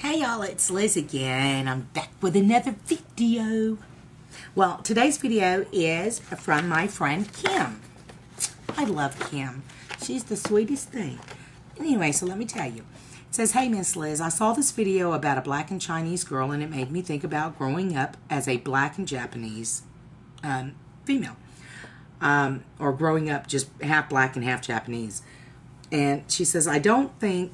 Hey y'all, it's Liz again. I'm back with another video. Well, today's video is from my friend Kim. I love Kim. She's the sweetest thing. Anyway, so let me tell you. It says, "Hey Miss Liz, I saw this video about a black and Chinese girl and it made me think about growing up as a black and Japanese female. Or growing up just half black and half Japanese." And she says, "I don't think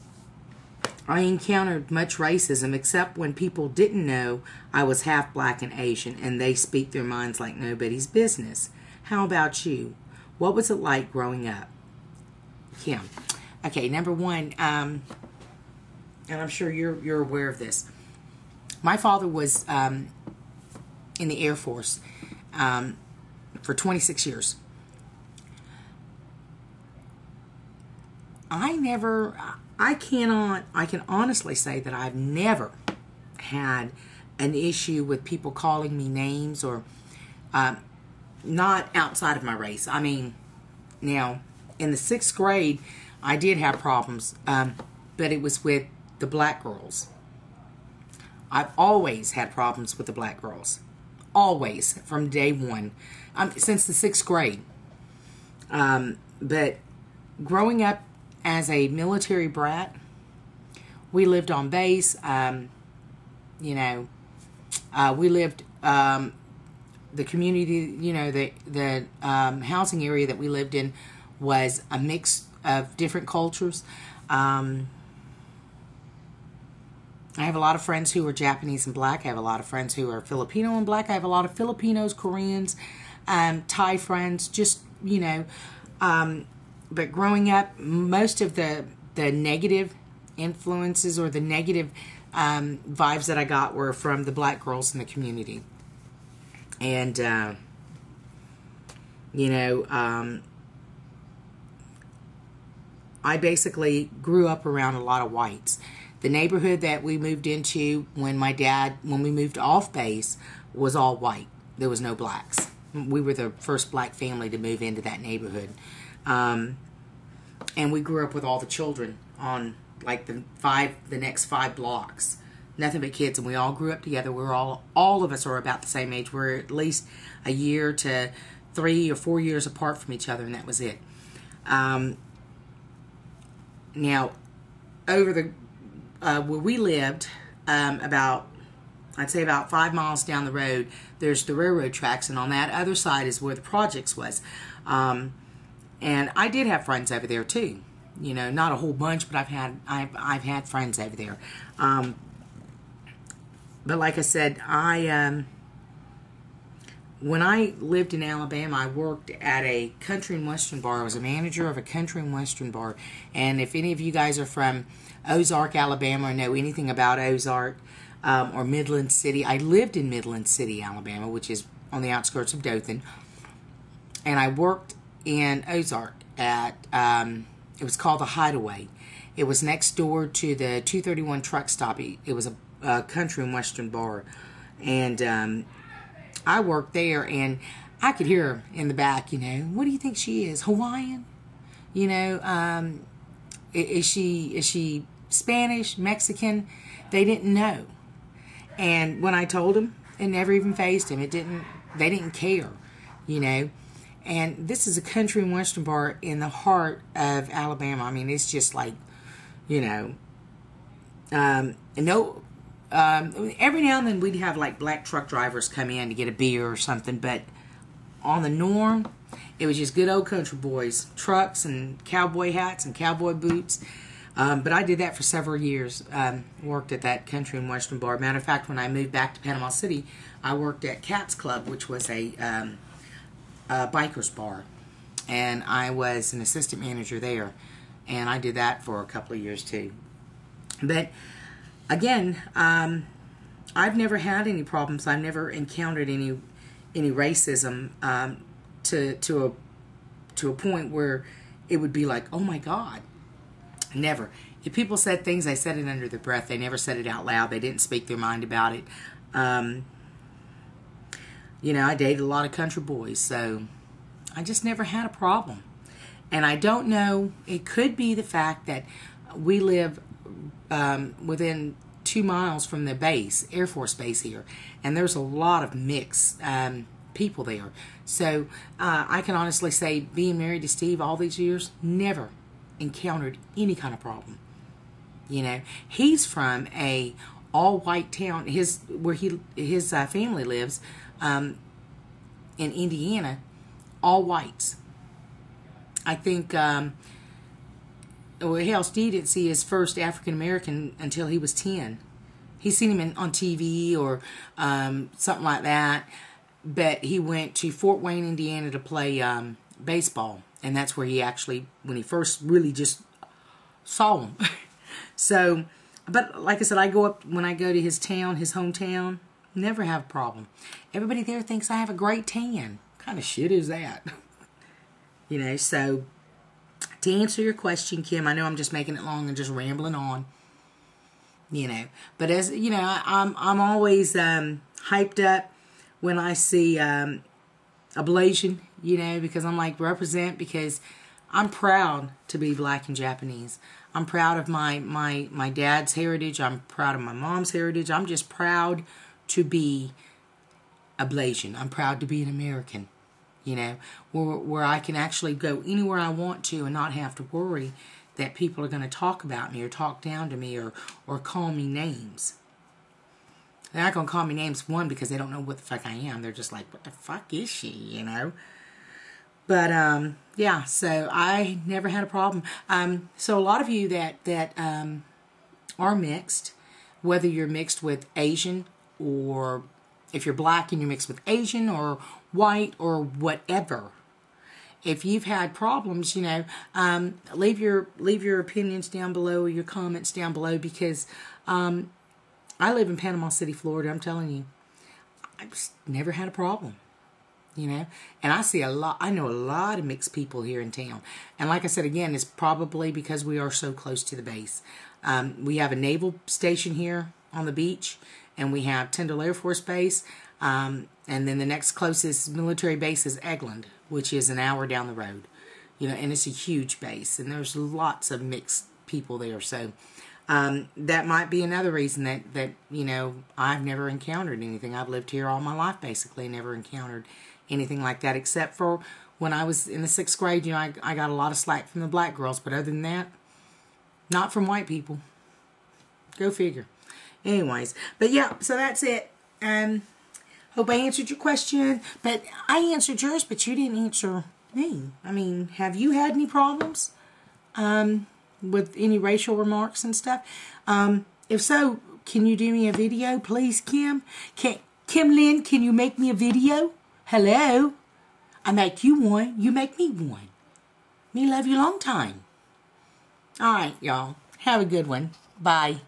I encountered much racism except when people didn't know I was half black and Asian and they speak their minds like nobody's business. How about you? What was it like growing up?" Kim. Okay, number one, and I'm sure you're aware of this. My father was in the Air Force for 26 years. I can honestly say that I've never had an issue with people calling me names or not outside of my race. I mean, now, in the 6th grade, I did have problems, but it was with the black girls. I've always had problems with the black girls. Always, from day one, since the 6th grade. But growing up as a military brat, we lived on base. We lived the community. The housing area that we lived in was a mix of different cultures. I have a lot of friends who are Japanese and black. I have a lot of friends who are Filipino and black. I have a lot of Filipinos, Koreans, Thai friends. But growing up, most of the negative influences or the negative vibes that I got were from the black girls in the community. And, I basically grew up around a lot of whites. The neighborhood that we moved into when we moved off base was all white. There was no blacks. We were the first black family to move into that neighborhood. And we grew up with all the children on like the next 5 blocks. Nothing but kids, and we all grew up together. We're all of us are about the same age. We're at least a year to 3 or 4 years apart from each other, and that was it. Now, over where we lived, I'd say about 5 miles down the road, there's the railroad tracks, and on that other side is where the projects was. And I did have friends over there too. Not a whole bunch, but I've had friends over there. But like I said, when I lived in Alabama, I worked at a country and western bar. I was a manager of a country and western bar. And if any of you guys are from Ozark, Alabama, or know anything about Ozark or Midland City, I lived in Midland City, Alabama, which is on the outskirts of Dothan. And I worked in Ozark at, it was called the Hideaway. It was next door to the 231 truck stop. It was a country and western bar. And I worked there, and I could hear her in the back, "What do you think she is? Hawaiian? Is she Spanish, Mexican?" They didn't know. And when I told them, it never even fazed them. They didn't care, And this is a country and western bar in the heart of Alabama. I mean, it's just like, every now and then we'd have like black truck drivers come in to get a beer or something, but on the norm, it was just good old country boys, trucks and cowboy hats and cowboy boots. But I did that for several years, worked at that country and western bar. Matter of fact, when I moved back to Panama City, I worked at Cat's Club, which was a biker's bar, and I was an assistant manager there, and I did that for a couple of years too. But again, I've never had any problems. I've never encountered any racism to a point where it would be like, oh my God. Never. If people said things, they said it under their breath. They never said it out loud. They didn't speak their mind about it. I dated a lot of country boys, so I just never had a problem. And I don't know, it could be the fact that we live within 2 miles from the base, Air Force Base here, and there's a lot of mixed people there. So I can honestly say, being married to Steve all these years, never encountered any kind of problem. You know, he's from a all-white town. His family lives in Indiana, all whites. I think. Well, hell, Steve didn't see his first African American until he was 10. He's seen him on TV or something like that. But he went to Fort Wayne, Indiana to play baseball. And that's where he actually, when he first really just saw him. So, but like I said, I go up, when I go to his town, his hometown, never have a problem. Everybody there thinks I have a great tan. What kind of shit is that? You know, so to answer your question, Kim, I know I'm just making it long and just rambling on. You know, but as you know, I'm always hyped up when I see a blasian, you know, because I'm like, represent, because I'm proud to be black and Japanese. I'm proud of my dad's heritage. I'm proud of my mom's heritage. I'm just proud to be a blasian. I'm proud to be an American, you know, where I can actually go anywhere I want to and not have to worry that people are going to talk about me or talk down to me or call me names. They're not going to call me names, one, because they don't know what the fuck I am. They're just like, what the fuck is she, you know? But, yeah, so I never had a problem. So a lot of you that are mixed, whether you're mixed with Asian, or if you're black and you're mixed with Asian or white or whatever, if you've had problems, you know, leave your opinions down below or your comments down below, because I live in Panama City, Florida. I'm telling you, I've just never had a problem, you know. And I know a lot of mixed people here in town. And like I said, again, it's probably because we are so close to the base. We have a naval station here on the beach, and we have Tyndall Air Force Base. And then the next closest military base is Eglin, which is an hour down the road. You know, and it's a huge base, and there's lots of mixed people there. So that might be another reason that you know, I've never encountered anything. I've lived here all my life, basically, never encountered anything like that, except for when I was in the 6th grade. You know, I got a lot of slack from the black girls, but other than that, not from white people. Go figure. Anyways, but yeah, so that's it. Hope I answered your question, but I answered yours, but you didn't answer me. I mean, have you had any problems with any racial remarks and stuff? If so, can you do me a video, please, Kim? Kim Lynn, can you make me a video? Hello? I make you one, you make me one. Me love you long time. All right, y'all. Have a good one. Bye.